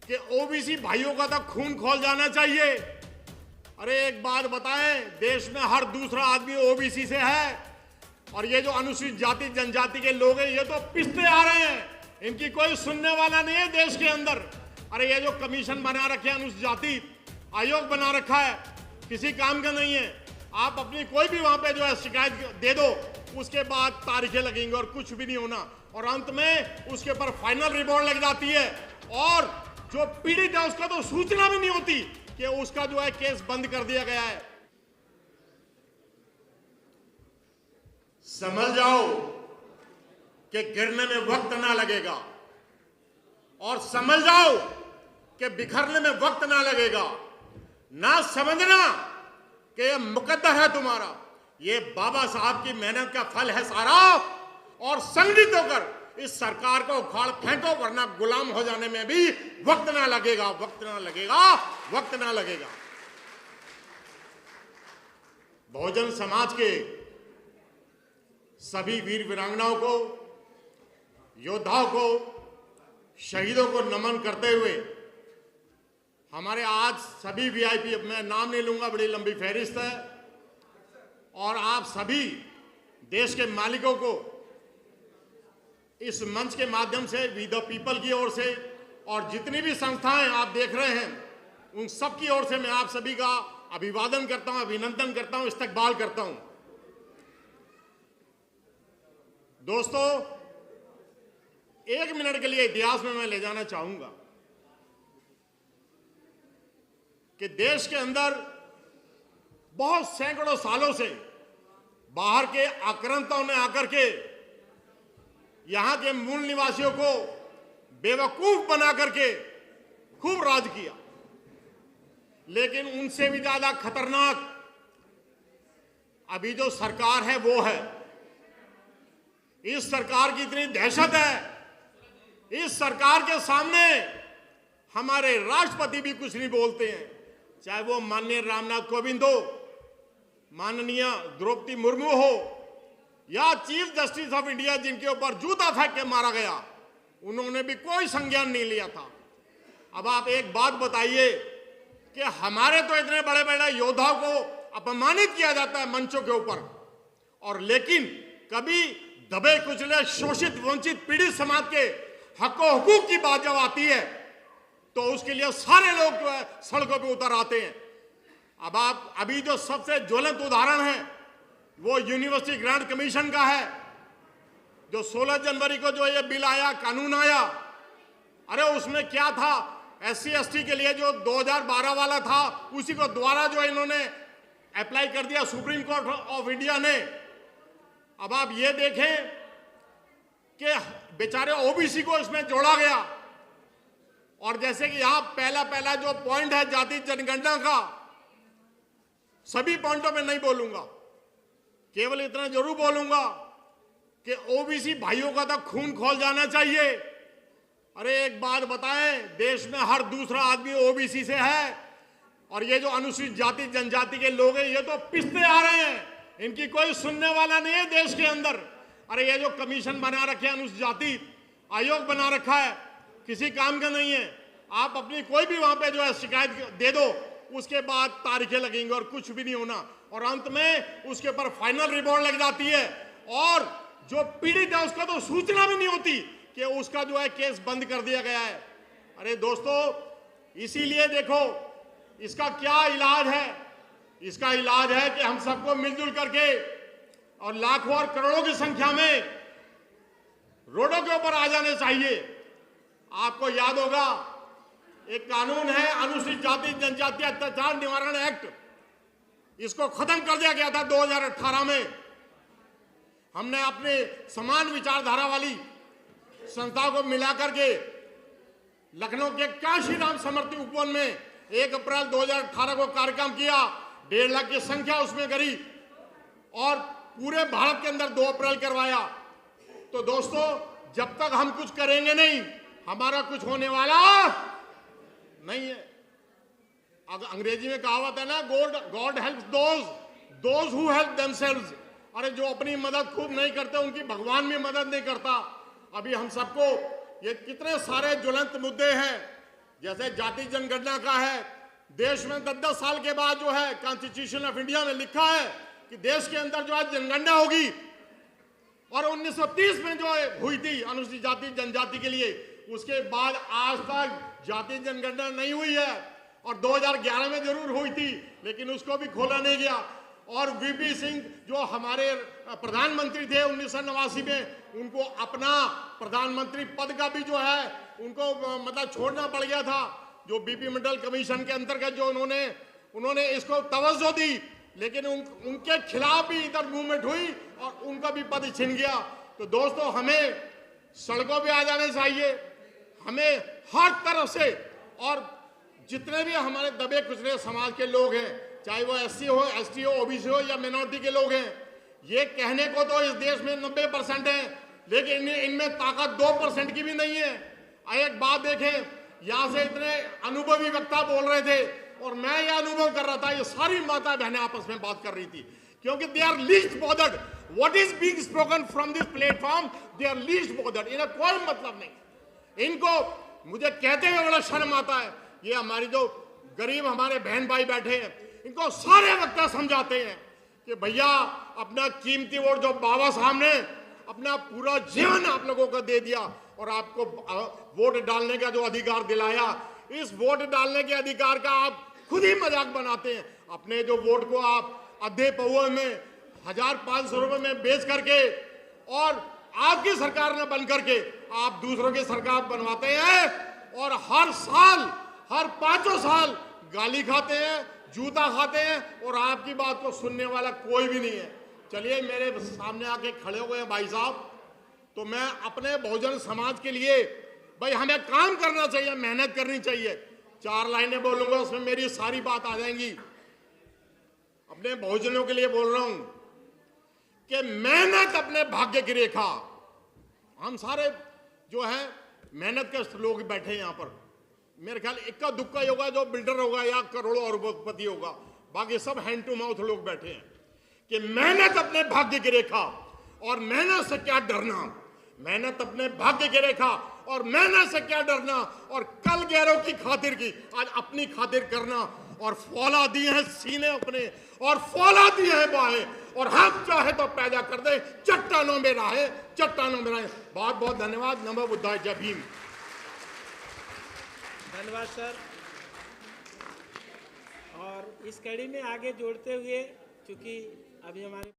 कि ओबीसी भाइयों का तो खून खौल जाना चाहिए। अरे एक बात बताएं, देश में हर दूसरा आदमी ओबीसी से है और ये जो अनुसूचित जाति जनजाति के लोग हैं ये तो पिसते आ रहे हैं, इनकी कोई सुनने वाला नहीं है देश के अंदर। अरे ये जो कमीशन बना रखे हैं, अनुसूचित जाति आयोग बना रखा है, किसी काम का नहीं है। आप अपनी कोई भी वहां पे जो है शिकायत दे दो, उसके बाद तारीखें लगेंगी और कुछ भी नहीं होना, और अंत में उसके ऊपर फाइनल रिपोर्ट लग जाती है और जो पीड़ित है उसका तो सूचना भी नहीं होती कि उसका जो है केस बंद कर दिया गया है। समझ जाओ कि गिरने में वक्त ना लगेगा और समझ जाओ कि बिखरने में वक्त ना लगेगा। ना समझना कि ये मुकद्दर है तुम्हारा, ये बाबा साहब की मेहनत का फल है सारा, और संगठित होकर इस सरकार को उखाड़ फेंको, वरना गुलाम हो जाने में भी वक्त ना लगेगा, वक्त ना लगेगा, वक्त ना लगेगा। बहुजन समाज के सभी वीर वीरांगनाओं को, योद्धाओं को, शहीदों को नमन करते हुए हमारे आज सभी वीआईपी, मैं नाम नहीं लूंगा, बड़ी लंबी फहरिस्त है, और आप सभी देश के मालिकों को इस मंच के माध्यम से वी द पीपल की ओर से और जितनी भी संस्थाएं आप देख रहे हैं उन सब की ओर से मैं आप सभी का अभिवादन करता हूं, अभिनंदन करता हूं, इस्तकबाल करता हूं। दोस्तों, एक मिनट के लिए इतिहास में मैं ले जाना चाहूंगा कि देश के अंदर बहुत सैकड़ों सालों से बाहर के आक्रांताओं ने आकर के यहां के मूल निवासियों को बेवकूफ बना करके खूब राज किया, लेकिन उनसे भी ज्यादा खतरनाक अभी जो सरकार है वो है। इस सरकार की इतनी दहशत है, इस सरकार के सामने हमारे राष्ट्रपति भी कुछ नहीं बोलते हैं, चाहे वो माननीय रामनाथ कोविंद हो, माननीय द्रौपदी मुर्मू हो, या चीफ जस्टिस ऑफ इंडिया जिनके ऊपर जूता फेंक के मारा गया, उन्होंने भी कोई संज्ञान नहीं लिया था। अब आप एक बात बताइए कि हमारे तो इतने बड़े बड़े योद्धाओं को अपमानित किया जाता है मंचों के ऊपर, और लेकिन कभी दबे कुचले शोषित वंचित पीड़ित समाज के हकों हुकूक की बात जब आती है तो उसके लिए सारे लोग जो है सड़कों पे उतर आते हैं। अब आप अभी जो सबसे ज्वलंत उदाहरण है वो यूनिवर्सिटी ग्रांट कमीशन का है, जो 16 जनवरी को जो ये बिल आया, कानून आया। अरे उसमें क्या था, SC ST के लिए जो 2012 वाला था उसी को दोबारा जो इन्होंने अप्लाई कर दिया सुप्रीम कोर्ट ऑफ इंडिया ने। अब आप ये देखें कि बेचारे ओबीसी को इसमें जोड़ा गया, और जैसे कि यहां पहला जो पॉइंट है जाति जनगणना का, सभी पॉइंटों में नहीं बोलूंगा, केवल इतना जरूर बोलूंगा कि ओबीसी भाइयों का तो खून खौल जाना चाहिए। अरे एक बात बताएं, देश में हर दूसरा आदमी ओबीसी से है और ये जो अनुसूचित जाति जनजाति के लोग हैं ये तो पिसते आ रहे हैं, इनकी कोई सुनने वाला नहीं है देश के अंदर। अरे ये जो कमीशन बना रखे हैं, अनुसूचित जाति आयोग बना रखा है, किसी काम का नहीं है। आप अपनी कोई भी वहां पे जो है शिकायत दे दो, उसके बाद तारीखें लगेंगी और कुछ भी नहीं होना, और अंत में उसके ऊपर फाइनल रिपोर्ट लग जाती है और जो पीड़ित है उसका तो सूचना भी नहीं होती कि उसका जो है केस बंद कर दिया गया है। अरे दोस्तों, इसीलिए देखो इसका क्या इलाज है। इसका इलाज है कि हम सबको मिलजुल करके और लाखों और करोड़ों की संख्या में रोडों के ऊपर आ जाने चाहिए। आपको याद होगा एक कानून है अनुसूचित जाति जनजाति अत्याचार निवारण एक्ट, इसको खत्म कर दिया गया था 2018 में। हमने अपने समान विचारधारा वाली संस्थाओं को मिलाकर के लखनऊ के काशीराम समृद्धि उपवन में 1 अप्रैल 2018 को कार्यक्रम किया, 1.5 लाख की संख्या उसमें करी और पूरे भारत के अंदर 2 अप्रैल करवाया। तो दोस्तों, जब तक हम कुछ करेंगे नहीं, हमारा कुछ होने वाला नहीं है। अगर अंग्रेजी में कहावत है ना, God helps those who help themselves. अरे जो अपनी मदद खुद नहीं करते उनकी भगवान भी मदद नहीं करता। अभी हम सबको ये कितने सारे ज्वलंत मुद्दे हैं जैसे जाति जनगणना का है, देश में 10-10 साल के बाद जो है कॉन्स्टिट्यूशन ऑफ इंडिया में लिखा है कि देश के अंदर जो है जनगणना होगी, और 1930 में जो हुई थी अनुसूचित जाति जनजाति के लिए, उसके बाद आज तक जाति जनगणना नहीं हुई है। और 2011 में जरूर हुई थी, लेकिन उसको भी खोला नहीं गया। और वीपी सिंह जो हमारे प्रधानमंत्री थे 1989 में, उनको अपना प्रधानमंत्री पद का भी जो है उनको मतलब छोड़ना पड़ गया था। जो बीपी मंडल कमीशन के अंतर्गत जो उन्होंने इसको तवज्जो दी, लेकिन उनके खिलाफ भी इधर मूवमेंट हुई और उनका भी पद छिन गया। तो दोस्तों, हमें सड़कों पे आ जाने चाहिए, हमें हर तरफ से, और जितने भी हमारे दबे कुचले समाज के लोग हैं, चाहे वो एससी हो, एसटी हो, ओबीसी हो या मिनोरिटी के लोग हैं, ये कहने को तो इस देश में 90% है, लेकिन इनमें ताकत 2% की भी नहीं है। एक बात देखें, यहाँ से इतने अनुभवी वक्ता बोल रहे थे और मैं ये अनुभव कर रहा था, ये सारी माता बहनें आपस में बात कर रही थी, क्योंकि they are least bothered what is being spoken from this platform, they are least bothered. इन्हें कोई मतलब नहीं। इनको मुझे कहते हुए बड़ा शर्म आता है। ये हमारी जो गरीब हमारे बहन भाई बैठे हैं, इनको सारे वक्ता समझाते हैं कि भैया अपना कीमती वोट जो बाबा साहब ने अपना पूरा जीवन आप लोगों को दे दिया और आपको वोट डालने का जो अधिकार दिलाया, इस वोट डालने के अधिकार का आप खुद ही मजाक बनाते हैं। अपने जो वोट को आप आधे पौवे में 1500 रुपए में बेच करके और आपकी सरकार ने बन करके आप दूसरों की सरकार बनवाते हैं, और हर साल, हर 5 साल गाली खाते हैं, जूता खाते हैं, और आपकी बात को सुनने वाला कोई भी नहीं है। चलिए, मेरे सामने आके खड़े हुए हैं भाई साहब, तो मैं अपने बहुजन समाज के लिए, भाई हमें काम करना चाहिए, मेहनत करनी चाहिए। 4 लाइनें बोलूंगा, उसमें मेरी सारी बात आ जाएंगी। अपने बहुजनों के लिए बोल रहा हूं कि मेहनत अपने भाग्य की रेखा। हम सारे जो है मेहनत के लोग बैठे हैं यहाँ पर, मेरे ख्याल इक्का दुक्का ही होगा जो बिल्डर होगा या करोड़ों अरबपति होगा, बाकी सब हैंड टू माउथ लोग बैठे हैं। कि मेहनत अपने भाग्य की रेखा, और मेहनत से क्या डरना, मेहनत अपने भाग्य की रेखा और मेहनत से क्या डरना, और कल गैरों की खातिर की आज अपनी खातिर करना, और फौला दिए हैं सीने अपने और फौला दिए हैं बाहें, और हम चाहे तो पैदा कर दे चट्टानों में राहें, चट्टानों में राहें। बहुत बहुत धन्यवाद। नमो बुद्धाय, जय भीम। धन्यवाद सर। और इस कड़ी में आगे जोड़ते हुए, चूंकि अभी हमारे